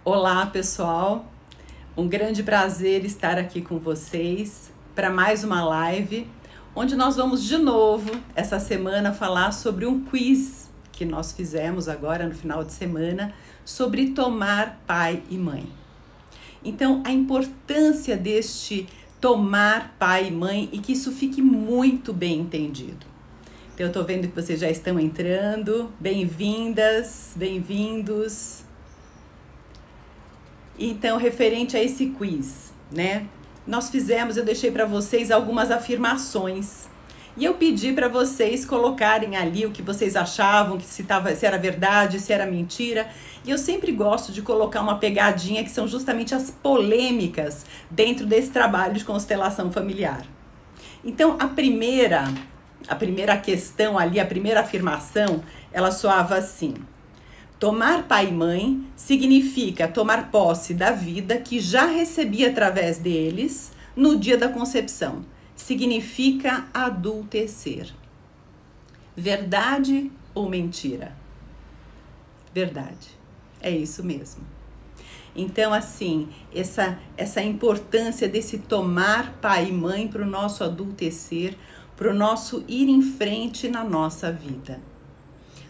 Olá, pessoal. Um grande prazer estar aqui com vocês para mais uma live, onde nós vamos de novo essa semana falar sobre um quiz que nós fizemos agora no final de semana sobre tomar pai e mãe. Então, a importância deste tomar pai e mãe e que isso fique muito bem entendido. Então, eu estou vendo que vocês já estão entrando. Bem-vindas, bem-vindos. Então, referente a esse quiz, né? Eu deixei para vocês algumas afirmações. E eu pedi para vocês colocarem ali o que vocês achavam, se era verdade, se era mentira. E eu sempre gosto de colocar uma pegadinha, que são justamente as polêmicas dentro desse trabalho de constelação familiar. Então, a primeira questão ali, a primeira afirmação, ela soava assim: tomar pai e mãe significa tomar posse da vida que já recebi através deles no dia da concepção. Significa adultecer. Verdade ou mentira? Verdade. É isso mesmo. Então, assim, essa importância desse tomar pai e mãe para o nosso adultecer, para o nosso ir em frente na nossa vida.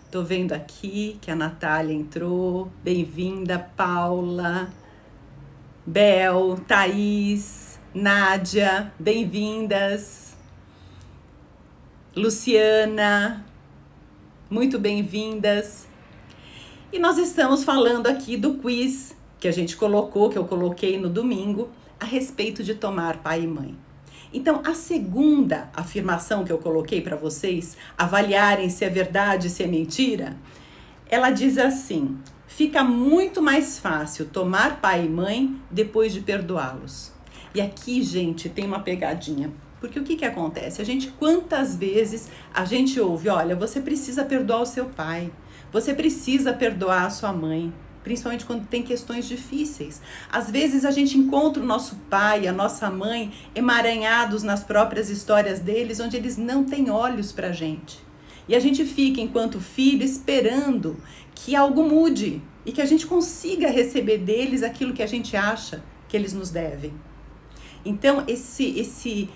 Tô vendo aqui que a Natália entrou. Bem-vinda, Paula, Bel, Thaís, Nádia, bem-vindas. Luciana, muito bem-vindas. E nós estamos falando aqui do quiz que a gente colocou, que eu coloquei no domingo, a respeito de tomar pai e mãe. Então, a segunda afirmação que eu coloquei para vocês avaliarem se é verdade, se é mentira, ela diz assim: fica muito mais fácil tomar pai e mãe depois de perdoá-los. E aqui, gente, tem uma pegadinha. Porque o que acontece? Quantas vezes a gente ouve: olha, você precisa perdoar o seu pai, você precisa perdoar a sua mãe. Principalmente quando tem questões difíceis. Às vezes a gente encontra o nosso pai, a nossa mãe, emaranhados nas próprias histórias deles, onde eles não têm olhos pra gente. E a gente fica, enquanto filho, esperando que algo mude e que a gente consiga receber deles aquilo que a gente acha que eles nos devem. Então, esse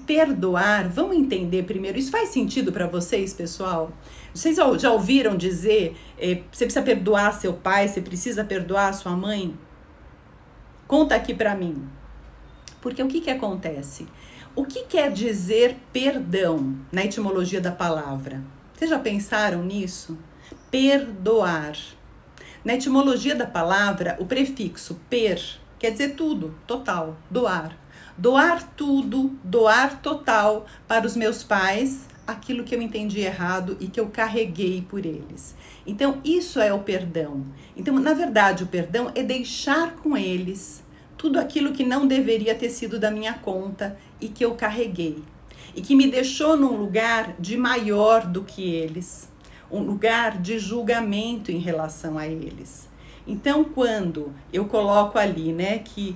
perdoar, vamos entender primeiro, isso faz sentido para vocês, pessoal? Vocês já ouviram dizer, você precisa perdoar seu pai, você precisa perdoar sua mãe? Conta aqui para mim. Porque o que acontece? O que quer dizer perdão na etimologia da palavra? Vocês já pensaram nisso? Perdoar. Na etimologia da palavra, o prefixo per quer dizer tudo, total, doar. Doar tudo, doar total para os meus pais, aquilo que eu entendi errado e que eu carreguei por eles. Então, isso é o perdão. Então, na verdade, o perdão é deixar com eles tudo aquilo que não deveria ter sido da minha conta e que eu carreguei. E que me deixou num lugar de maior do que eles. Um lugar de julgamento em relação a eles. Então, quando eu coloco ali, né, que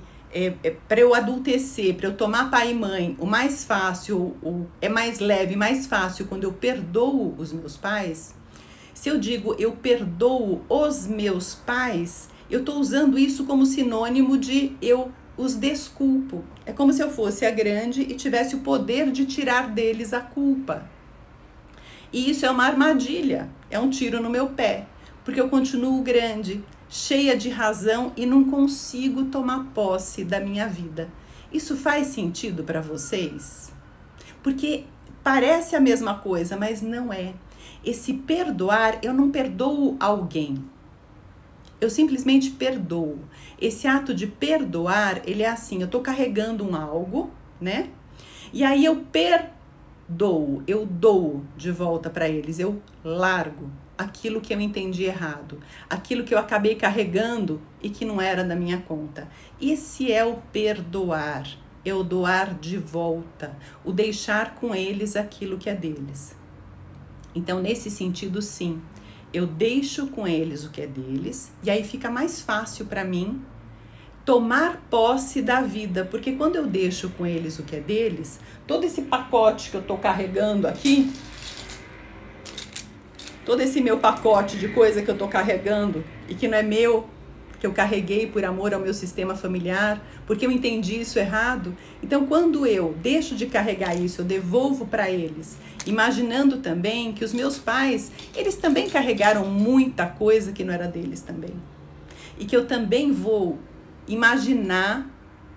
para eu adultecer, para eu tomar pai e mãe, o mais fácil, é mais leve, mais fácil quando eu perdoo os meus pais. Se eu digo eu perdoo os meus pais, eu estou usando isso como sinônimo de eu os desculpo. É como se eu fosse a grande e tivesse o poder de tirar deles a culpa. E isso é uma armadilha, é um tiro no meu pé, porque eu continuo grande, cheia de razão e não consigo tomar posse da minha vida. Isso faz sentido para vocês? Porque parece a mesma coisa, mas não é. Esse perdoar, eu não perdoo alguém. Eu simplesmente perdoo. Esse ato de perdoar, ele é assim, eu tô carregando um algo, né? E aí eu perdoo, eu dou de volta para eles, eu largo aquilo que eu entendi errado, aquilo que eu acabei carregando e que não era da minha conta. Esse é o perdoar, é o doar de volta, o deixar com eles aquilo que é deles. Então, nesse sentido, sim, eu deixo com eles o que é deles e aí fica mais fácil para mim tomar posse da vida, porque quando eu deixo com eles o que é deles, todo esse pacote que eu tô carregando aqui, todo esse meu pacote de coisa que eu tô carregando e que não é meu, porque eu carreguei por amor ao meu sistema familiar, porque eu entendi isso errado. Então, quando eu deixo de carregar isso, eu devolvo para eles, imaginando também que os meus pais, eles também carregaram muita coisa que não era deles também. E que eu também vou imaginar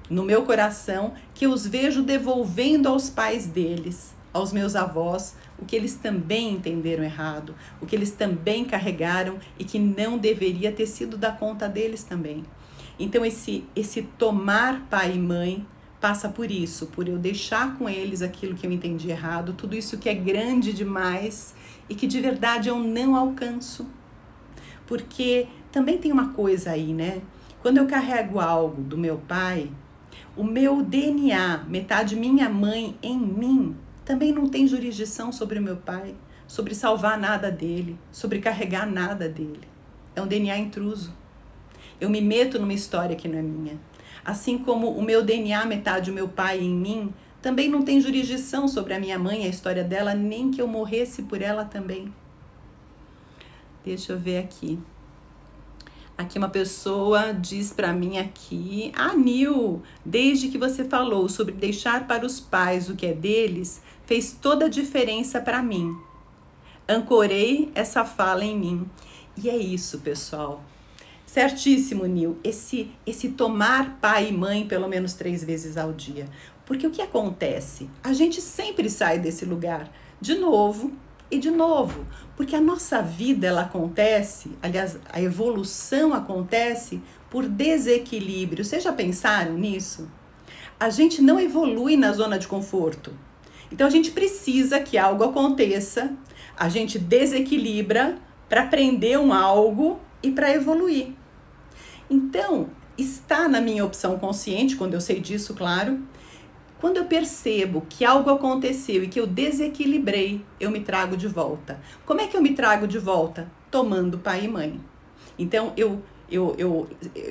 no meu coração que eu os vejo devolvendo aos pais deles, aos meus avós, o que eles também entenderam errado, o que eles também carregaram e que não deveria ter sido da conta deles também. Então esse tomar pai e mãe passa por isso, por eu deixar com eles aquilo que eu entendi errado, tudo isso que é grande demais e que de verdade eu não alcanço. Porque também tem uma coisa aí, né? Quando eu carrego algo do meu pai, o meu DNA, metade minha mãe em mim, também não tem jurisdição sobre o meu pai, sobre salvar nada dele, sobre carregar nada dele. É um DNA intruso. Eu me meto numa história que não é minha. Assim como o meu DNA, metade o meu pai em mim, também não tem jurisdição sobre a minha mãe, a história dela, nem que eu morresse por ela também. Deixa eu ver aqui. Aqui uma pessoa diz pra mim aqui, Nil, desde que você falou sobre deixar para os pais o que é deles, fez toda a diferença para mim. Ancorei essa fala em mim. E é isso, pessoal. Certíssimo, Nil. Esse tomar pai e mãe pelo menos 3 vezes ao dia. Porque o que acontece? A gente sempre sai desse lugar de novo e de novo. Porque a nossa vida, ela acontece, aliás, a evolução acontece por desequilíbrio. Vocês já pensaram nisso? A gente não evolui na zona de conforto. Então a gente precisa que algo aconteça, a gente desequilibra para aprender algo e para evoluir. Então, está na minha opção consciente, quando eu sei disso, claro, quando eu percebo que algo aconteceu e que eu desequilibrei, eu me trago de volta. Como é que eu me trago de volta? Tomando pai e mãe. Então, eu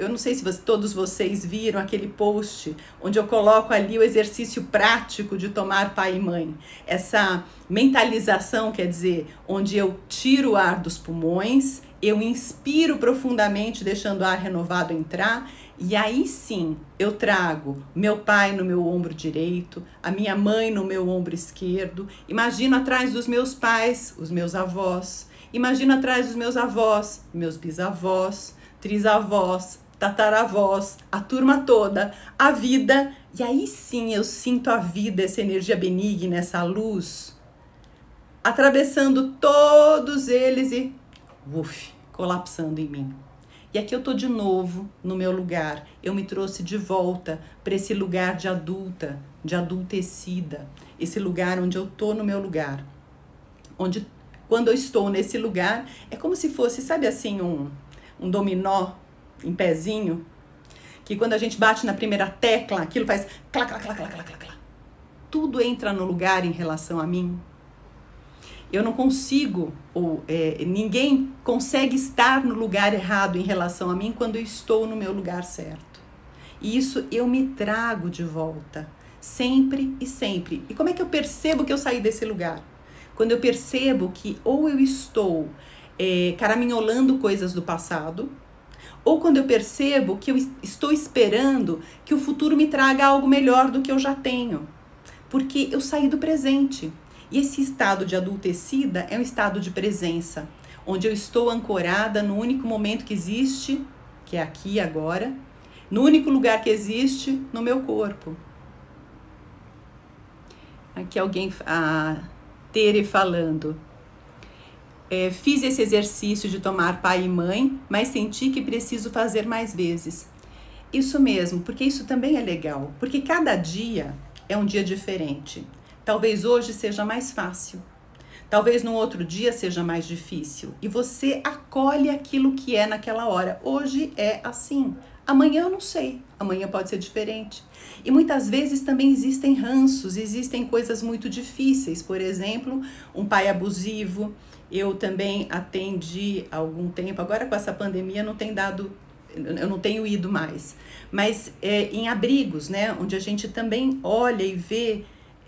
não sei se todos vocês viram aquele post onde eu coloco ali o exercício prático de tomar pai e mãe. Essa mentalização, quer dizer, onde eu tiro o ar dos pulmões, eu inspiro profundamente, deixando o ar renovado entrar, e aí sim eu trago meu pai no meu ombro direito, a minha mãe no meu ombro esquerdo, imagino atrás dos meus pais, os meus avós, imagino atrás dos meus avós, meus bisavós, trisavós, tataravós, a turma toda, a vida, e aí sim eu sinto a vida, essa energia benigna, essa luz, atravessando todos eles e colapsando em mim. E aqui eu tô de novo no meu lugar, eu me trouxe de volta para esse lugar de adulta, de adultecida, esse lugar onde eu tô no meu lugar, onde quando eu estou nesse lugar, é como se fosse, sabe assim, um dominó em pezinho, que quando a gente bate na primeira tecla, aquilo faz clá, clá, clá, clá, clá, clá, clá. Tudo entra no lugar em relação a mim. Eu não consigo, ninguém consegue estar no lugar errado em relação a mim quando eu estou no meu lugar certo. E isso eu me trago de volta, sempre e sempre. E como é que eu percebo que eu saí desse lugar? Quando eu percebo que ou eu estou caraminholando coisas do passado, ou quando eu percebo que eu estou esperando que o futuro me traga algo melhor do que eu já tenho. Porque eu saí do presente. E esse estado de adultecida é um estado de presença, onde eu estou ancorada no único momento que existe, que é aqui e agora, no único lugar que existe, no meu corpo. Aqui alguém, a Tere falando, fiz esse exercício de tomar pai e mãe, mas senti que preciso fazer mais vezes. Isso mesmo, porque isso também é legal, porque cada dia é um dia diferente. Talvez hoje seja mais fácil, talvez no outro dia seja mais difícil. E você acolhe aquilo que é naquela hora. Hoje é assim, amanhã eu não sei, amanhã pode ser diferente. E muitas vezes também existem ranços, existem coisas muito difíceis. Por exemplo, um pai abusivo. Eu também atendi há algum tempo, agora com essa pandemia não tem dado, eu não tenho ido mais. Mas em abrigos, né, onde a gente também olha e vê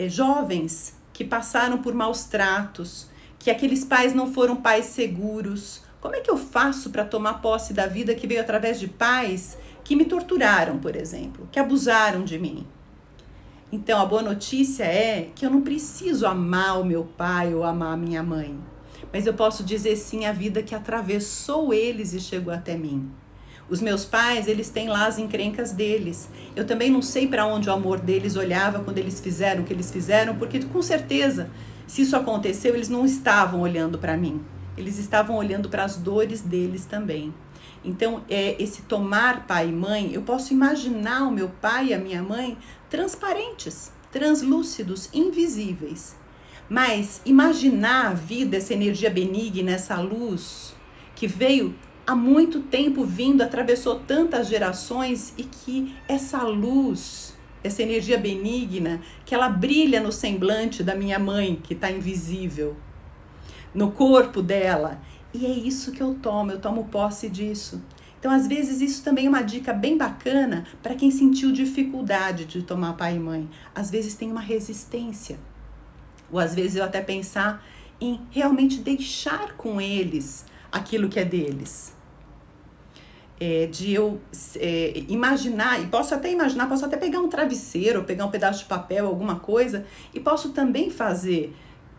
jovens que passaram por maus tratos, que aqueles pais não foram pais seguros, Como é que eu faço para tomar posse da vida que veio através de pais que me torturaram, por exemplo, que abusaram de mim? Então, a boa notícia é que eu não preciso amar o meu pai ou amar a minha mãe, mas eu posso dizer sim à vida que atravessou eles e chegou até mim. Os meus pais, eles têm lá as encrencas deles. Eu também não sei para onde o amor deles olhava quando eles fizeram o que eles fizeram, porque com certeza, se isso aconteceu, eles não estavam olhando para mim. Eles estavam olhando para as dores deles também. Então, esse tomar pai e mãe, eu posso imaginar o meu pai e a minha mãe transparentes, translúcidos, invisíveis. Mas imaginar a vida, essa energia benigna, essa luz que veio há muito tempo vindo, atravessou tantas gerações e que essa luz, essa energia benigna, que ela brilha no semblante da minha mãe, que está invisível, no corpo dela. E é isso que eu tomo posse disso. Então, às vezes, isso também é uma dica bem bacana para quem sentiu dificuldade de tomar pai e mãe. Às vezes tem uma resistência. Ou às vezes eu até pensar em realmente deixar com eles aquilo que é deles. De eu imaginar, e posso até pegar um travesseiro, pegar um pedaço de papel, alguma coisa, e posso também fazer,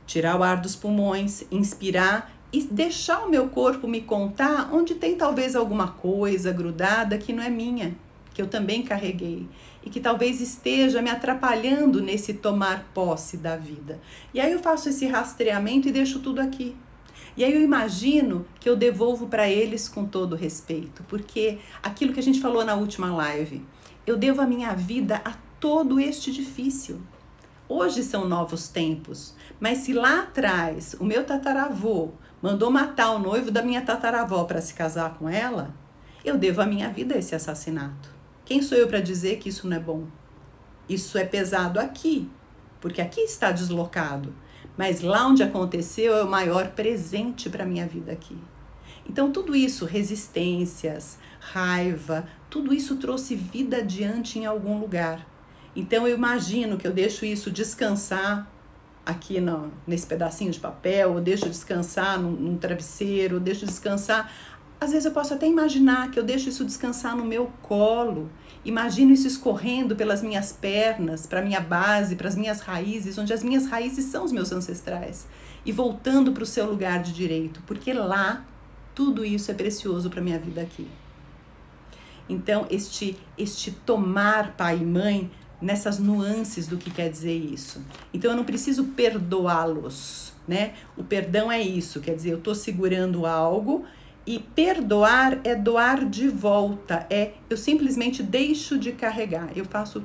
tirar o ar dos pulmões, inspirar e deixar o meu corpo me contar onde tem talvez alguma coisa grudada que não é minha, que eu também carreguei e que talvez esteja me atrapalhando nesse tomar posse da vida. E aí eu faço esse rastreamento e deixo tudo aqui. E aí eu imagino que eu devolvo para eles com todo respeito, porque aquilo que a gente falou na última live, eu devo a minha vida a todo este edifício. Hoje são novos tempos, mas se lá atrás o meu tataravô mandou matar o noivo da minha tataravó para se casar com ela, eu devo a minha vida a esse assassinato. Quem sou eu para dizer que isso não é bom? Isso é pesado aqui, porque aqui está deslocado, mas lá onde aconteceu é o maior presente para a minha vida aqui. Então tudo isso, resistências, raiva, tudo isso trouxe vida adiante em algum lugar. Então eu imagino que eu deixo isso descansar aqui nesse pedacinho de papel, eu deixo descansar num travesseiro, eu deixo descansar. Às vezes eu posso até imaginar que eu deixo isso descansar no meu colo, imagino isso escorrendo pelas minhas pernas, para a minha base, para as minhas raízes, onde as minhas raízes são os meus ancestrais, e voltando para o seu lugar de direito, porque lá tudo isso é precioso para a minha vida aqui. Então este tomar pai e mãe, nessas nuances do que quer dizer isso. Então eu não preciso perdoá-los, né? O perdão é isso, quer dizer, eu estou segurando algo e perdoar é doar de volta, eu simplesmente deixo de carregar, eu faço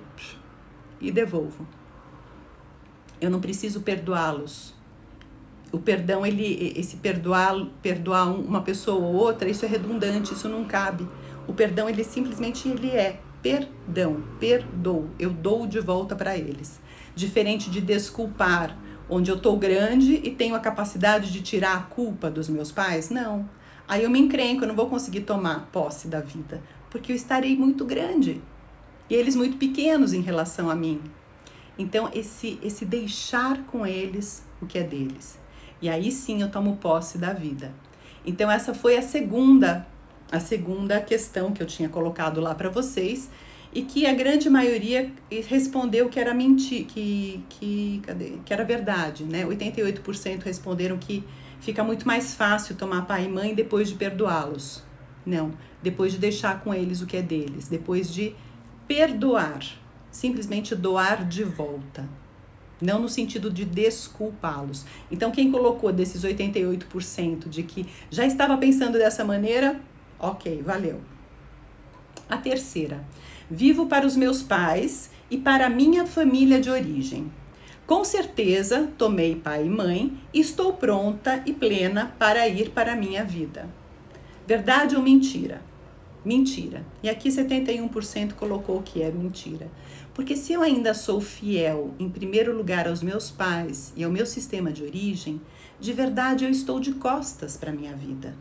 e devolvo. Eu não preciso perdoá-los. O perdão, esse perdoar uma pessoa ou outra, isso é redundante, isso não cabe. O perdão, ele simplesmente é perdão, perdoo, eu dou de volta para eles. Diferente de desculpar, onde eu estou grande e tenho a capacidade de tirar a culpa dos meus pais, não. Aí eu me encrenco, eu não vou conseguir tomar posse da vida, porque eu estarei muito grande e eles muito pequenos em relação a mim. Então esse deixar com eles o que é deles. E aí sim eu tomo posse da vida. Então essa foi a segunda questão que eu tinha colocado lá para vocês e que a grande maioria respondeu que era mentira, que era verdade, né? 88% responderam que fica muito mais fácil tomar pai e mãe depois de perdoá-los. Não, depois de deixar com eles o que é deles, depois de perdoar, simplesmente doar de volta. Não no sentido de desculpá-los. Então quem colocou desses 88% de que já estava pensando dessa maneira, ok, valeu. A terceira, vivo para os meus pais e para a minha família de origem. Com certeza, tomei pai e mãe e estou pronta e plena para ir para a minha vida. Verdade ou mentira? Mentira. E aqui 71% colocou que é mentira. Porque se eu ainda sou fiel, em primeiro lugar, aos meus pais e ao meu sistema de origem, de verdade eu estou de costas para a minha vida.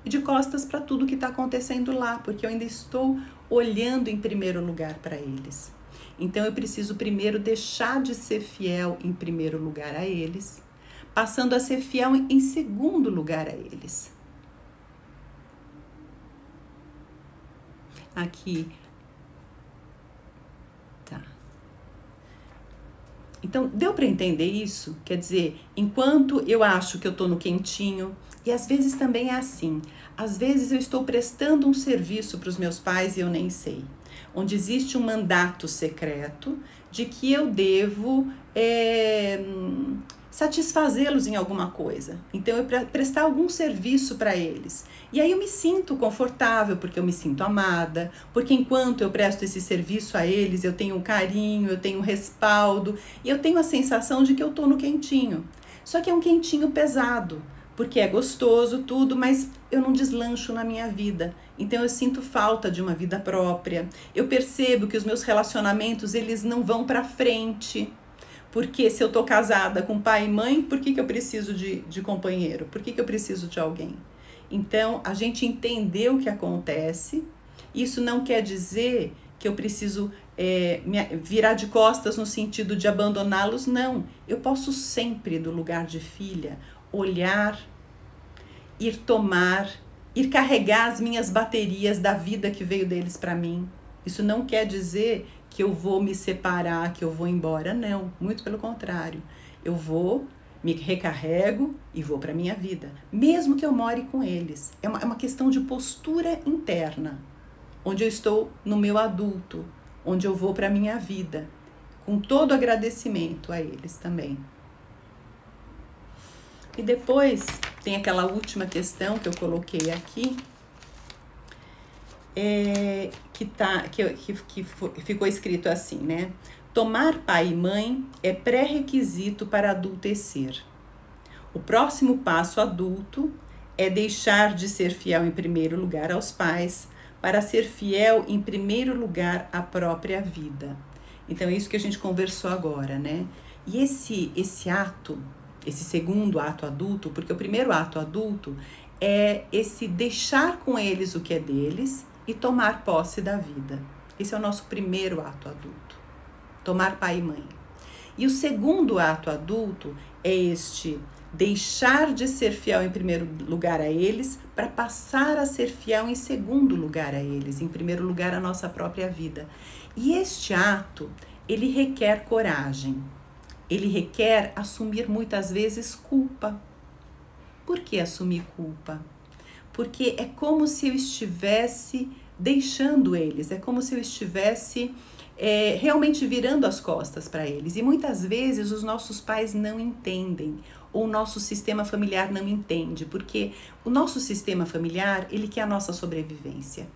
E de costas para tudo que está acontecendo lá, porque eu ainda estou olhando em primeiro lugar para eles. Então eu preciso primeiro deixar de ser fiel em primeiro lugar a eles, passando a ser fiel em segundo lugar a eles. aqui. Tá. Então, deu para entender isso? Quer dizer, enquanto eu acho que eu tô no quentinho, e às vezes também é assim, às vezes eu estou prestando um serviço para os meus pais e eu nem sei. Onde existe um mandato secreto de que eu devo satisfazê-los em alguma coisa. Então, eu prestar algum serviço para eles. E aí eu me sinto confortável, porque eu me sinto amada, porque enquanto eu presto esse serviço a eles, eu tenho um carinho, eu tenho um respaldo, e eu tenho a sensação de que eu tô no quentinho. Só que é um quentinho pesado, porque é gostoso tudo, mas eu não deslancho na minha vida. Então eu sinto falta de uma vida própria. Eu percebo que os meus relacionamentos, eles não vão para frente. Porque se eu tô casada com pai e mãe, por que eu preciso de companheiro? Por que eu preciso de alguém? Então, a gente entender o que acontece. Isso não quer dizer que eu preciso me virar de costas no sentido de abandoná-los, não. Eu posso sempre, do lugar de filha, olhar, ir tomar, ir carregar as minhas baterias da vida que veio deles para mim. Isso não quer dizer que eu vou me separar, que eu vou embora, não. Muito pelo contrário. Eu vou, me recarrego e vou para minha vida. Mesmo que eu more com eles. É uma questão de postura interna. Onde eu estou no meu adulto. Onde eu vou para minha vida. Com todo agradecimento a eles também. E depois tem aquela última questão que eu coloquei aqui, que ficou escrito assim, né? Tomar pai e mãe é pré-requisito para adultecer. O próximo passo adulto é deixar de ser fiel em primeiro lugar aos pais para ser fiel em primeiro lugar à própria vida. Então é isso que a gente conversou agora, né? E esse ato, esse segundo ato adulto, porque o primeiro ato adulto é esse deixar com eles o que é deles e tomar posse da vida. Esse é o nosso primeiro ato adulto, tomar pai e mãe. E o segundo ato adulto é este deixar de ser fiel em primeiro lugar a eles para passar a ser fiel em segundo lugar a eles, em primeiro lugar a nossa própria vida. E este ato, ele requer coragem. Ele requer assumir muitas vezes culpa. Por que assumir culpa? Porque é como se eu estivesse deixando eles, é como se eu estivesse realmente virando as costas para eles. E muitas vezes os nossos pais não entendem, ou o nosso sistema familiar não entende, porque o nosso sistema familiar, ele quer a nossa sobrevivência.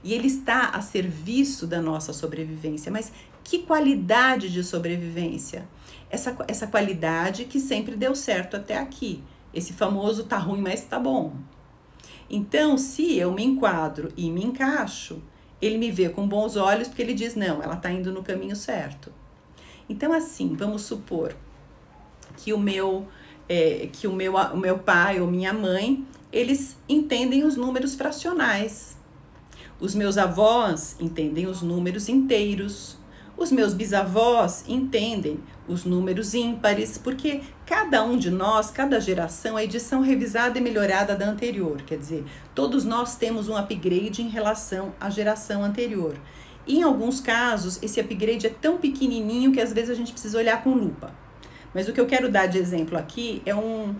E ele está a serviço da nossa sobrevivência. Mas que qualidade de sobrevivência? Essa qualidade que sempre deu certo até aqui. Esse famoso tá ruim, mas tá bom. Então, se eu me enquadro e me encaixo, ele me vê com bons olhos porque ele diz, não, ela tá indo no caminho certo. Então, assim, vamos supor que o meu pai ou minha mãe, eles entendem os números fracionais. Os meus avós entendem os números inteiros. Os meus bisavós entendem os números ímpares, porque cada um de nós, cada geração, é a edição revisada e melhorada da anterior. Quer dizer, todos nós temos um upgrade em relação à geração anterior. E em alguns casos, esse upgrade é tão pequenininho que às vezes a gente precisa olhar com lupa. Mas o que eu quero dar de exemplo aqui é um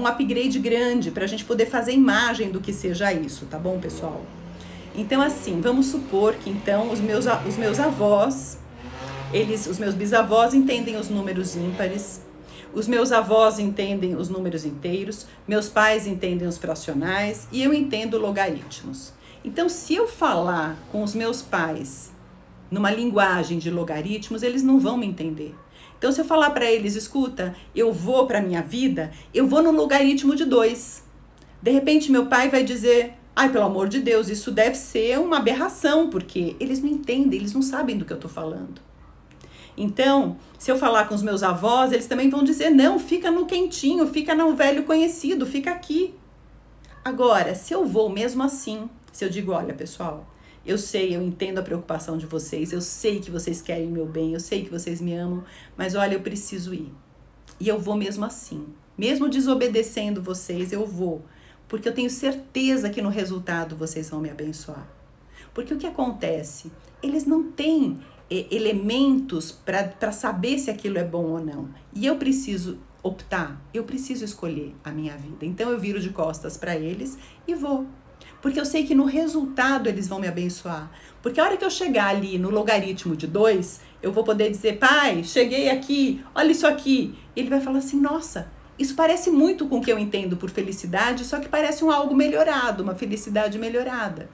upgrade grande para a gente poder fazer imagem do que seja isso, tá bom, pessoal? Então, assim, vamos supor que então os meus avós, os meus bisavós entendem os números ímpares, os meus avós entendem os números inteiros, meus pais entendem os fracionais e eu entendo logaritmos. Então, se eu falar com os meus pais numa linguagem de logaritmos, eles não vão me entender. Então, se eu falar para eles, escuta, eu vou para minha vida, eu vou no logaritmo de 2. De repente, meu pai vai dizer, ai, pelo amor de Deus, isso deve ser uma aberração, porque eles não entendem, eles não sabem do que eu estou falando. Então, se eu falar com os meus avós, eles também vão dizer, não, fica no quentinho, fica no velho conhecido, fica aqui. Agora, se eu vou mesmo assim, se eu digo, olha, pessoal, eu sei, eu entendo a preocupação de vocês, eu sei que vocês querem meu bem, eu sei que vocês me amam, mas olha, eu preciso ir. E eu vou mesmo assim. Mesmo desobedecendo vocês, eu vou. Porque eu tenho certeza que no resultado vocês vão me abençoar. Porque o que acontece? Eles não têm elementos para saber se aquilo é bom ou não. E eu preciso optar, eu preciso escolher a minha vida. Então eu viro de costas para eles e vou. Porque eu sei que no resultado eles vão me abençoar. Porque a hora que eu chegar ali no logaritmo de 2, eu vou poder dizer, pai, cheguei aqui, olha isso aqui. E ele vai falar assim, nossa, isso parece muito com o que eu entendo por felicidade, só que parece um algo melhorado, uma felicidade melhorada.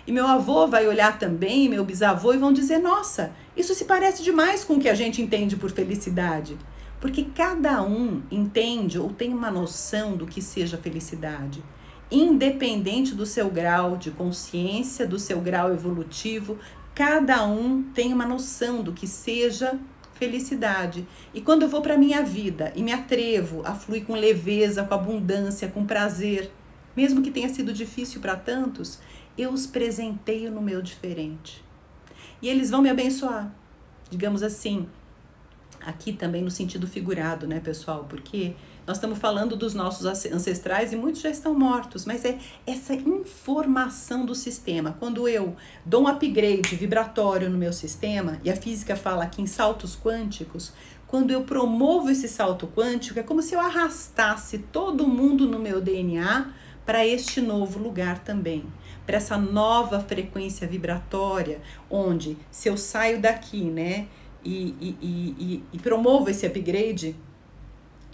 E meu avô vai olhar também, meu bisavô, e vão dizer, nossa, isso se parece demais com o que a gente entende por felicidade. Porque cada um entende ou tem uma noção do que seja felicidade. Independente do seu grau de consciência, do seu grau evolutivo, cada um tem uma noção do que seja felicidade. E quando eu vou para a minha vida e me atrevo a fluir com leveza, com abundância, com prazer, mesmo que tenha sido difícil para tantos, eu os presenteio no meu diferente. E eles vão me abençoar, digamos assim, aqui também no sentido figurado, né, pessoal? Porque nós estamos falando dos nossos ancestrais e muitos já estão mortos, mas é essa informação do sistema. Quando eu dou um upgrade vibratório no meu sistema, e a física fala aqui em saltos quânticos, quando eu promovo esse salto quântico, é como se eu arrastasse todo mundo no meu DNA para este novo lugar também, para essa nova frequência vibratória, onde se eu saio daqui, né, e promovo esse upgrade,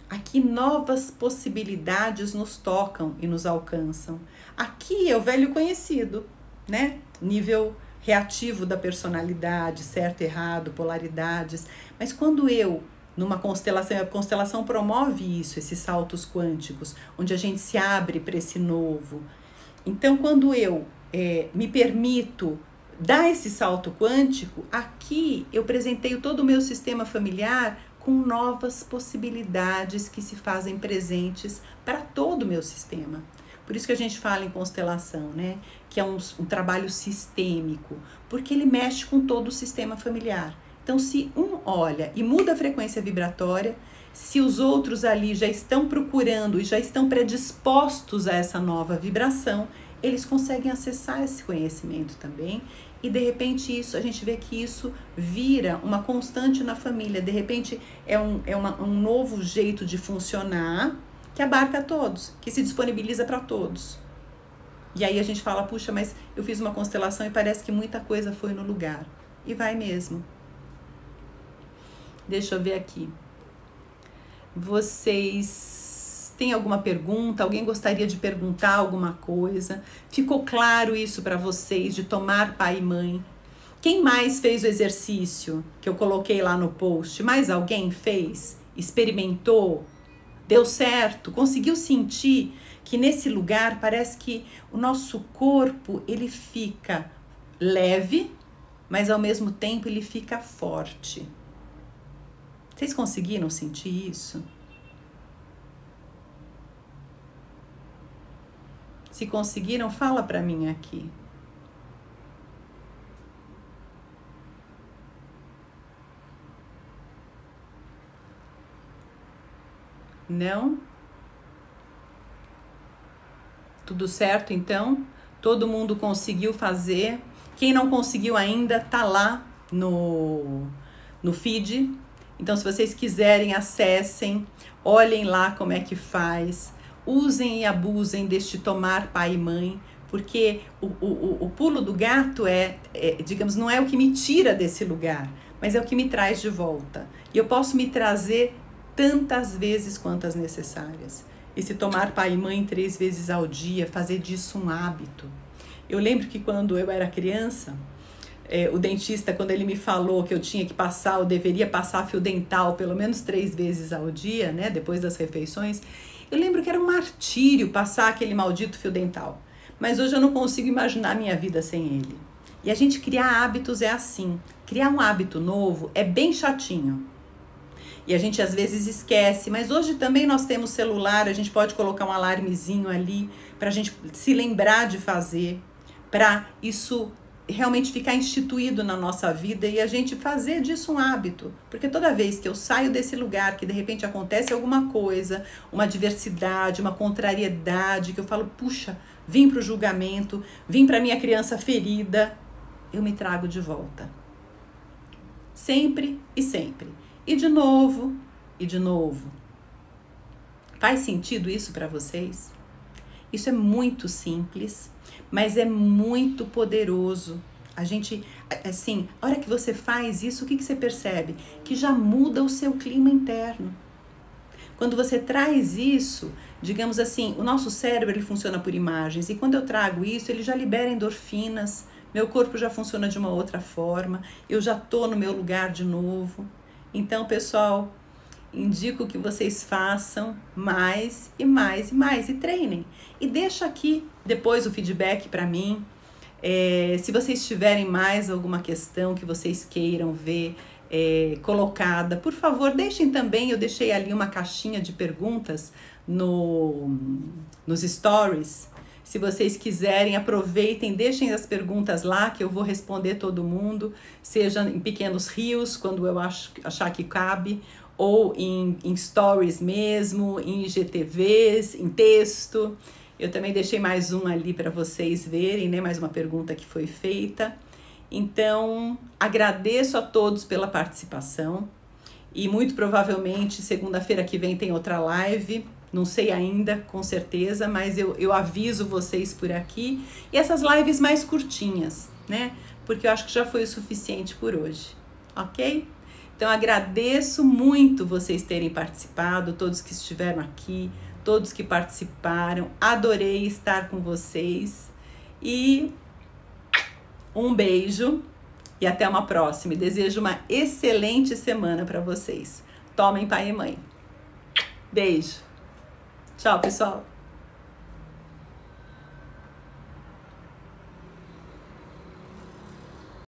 aqui novas possibilidades nos tocam e nos alcançam. Aqui é o velho conhecido, né? Nível reativo da personalidade, certo, errado, polaridades. Mas quando eu, numa constelação, a constelação promove isso, esses saltos quânticos, onde a gente se abre para esse novo. Então, quando eu me permito dar esse salto quântico, aqui eu presenteio todo o meu sistema familiar com novas possibilidades que se fazem presentes para todo o meu sistema. Por isso que a gente fala em constelação, né? Que é um trabalho sistêmico, porque ele mexe com todo o sistema familiar. Então, se um olha e muda a frequência vibratória, se os outros ali já estão procurando e já estão predispostos a essa nova vibração, eles conseguem acessar esse conhecimento também. E de repente isso, a gente vê que isso vira uma constante na família. De repente é um novo jeito de funcionar que abarca todos, que se disponibiliza para todos. E aí a gente fala, puxa, mas eu fiz uma constelação e parece que muita coisa foi no lugar. E vai mesmo. Deixa eu ver aqui. Vocês têm alguma pergunta? Alguém gostaria de perguntar alguma coisa? Ficou claro isso para vocês de tomar pai e mãe? Quem mais fez o exercício que eu coloquei lá no post? Mais alguém fez? Experimentou? Deu certo? Conseguiu sentir que nesse lugar parece que o nosso corpo ele fica leve, mas ao mesmo tempo ele fica forte? Vocês conseguiram sentir isso? Se conseguiram, fala para mim aqui. Não? Tudo certo, então? Todo mundo conseguiu fazer? Quem não conseguiu ainda, tá lá no feed. Então, se vocês quiserem, acessem, olhem lá como é que faz. Usem e abusem deste tomar pai e mãe, porque o pulo do gato digamos, não é o que me tira desse lugar, mas é o que me traz de volta. E eu posso me trazer tantas vezes quantas necessárias. Esse tomar pai e mãe 3 vezes ao dia, fazer disso um hábito. Eu lembro que quando eu era criança, o dentista, quando ele me falou que eu tinha que passar, eu deveria passar fio dental pelo menos 3 vezes ao dia, né, depois das refeições, eu lembro que era um martírio passar aquele maldito fio dental. Mas hoje eu não consigo imaginar a minha vida sem ele. E a gente criar hábitos é assim. Criar um hábito novo é bem chatinho. E a gente às vezes esquece. Mas hoje também nós temos celular, a gente pode colocar um alarmezinho ali para a gente se lembrar de fazer, para isso realmente ficar instituído na nossa vida e a gente fazer disso um hábito. Porque toda vez que eu saio desse lugar, que de repente acontece alguma coisa, uma adversidade, uma contrariedade, que eu falo, puxa, vim para o julgamento, vim para minha criança ferida, eu me trago de volta. Sempre e sempre. E de novo, e de novo. Faz sentido isso para vocês? Isso é muito simples, mas é muito poderoso. A gente, assim, a hora que você faz isso, o que você percebe? Que já muda o seu clima interno. Quando você traz isso, digamos assim, o nosso cérebro ele funciona por imagens, e quando eu trago isso, ele já libera endorfinas, meu corpo já funciona de uma outra forma, eu já tô no meu lugar de novo. Então, pessoal, indico que vocês façam mais e mais e mais e treinem. E deixa aqui depois o feedback para mim. Se vocês tiverem mais alguma questão que vocês queiram ver colocada, por favor, deixem também. Eu deixei ali uma caixinha de perguntas nos stories. Se vocês quiserem, aproveitem, deixem as perguntas lá que eu vou responder todo mundo, seja em pequenos rios, quando eu achar que cabe, ou em stories mesmo, em IGTVs, em texto. Eu também deixei mais um ali para vocês verem, né? Mais uma pergunta que foi feita. Então, agradeço a todos pela participação e muito provavelmente segunda-feira que vem tem outra live. Não sei ainda, com certeza, mas eu aviso vocês por aqui. E essas lives mais curtinhas, né? Porque eu acho que já foi o suficiente por hoje, ok? Então, agradeço muito vocês terem participado, todos que estiveram aqui, todos que participaram. Adorei estar com vocês. E um beijo e até uma próxima. E desejo uma excelente semana para vocês. Tomem pai e mãe. Beijo. Tchau, pessoal.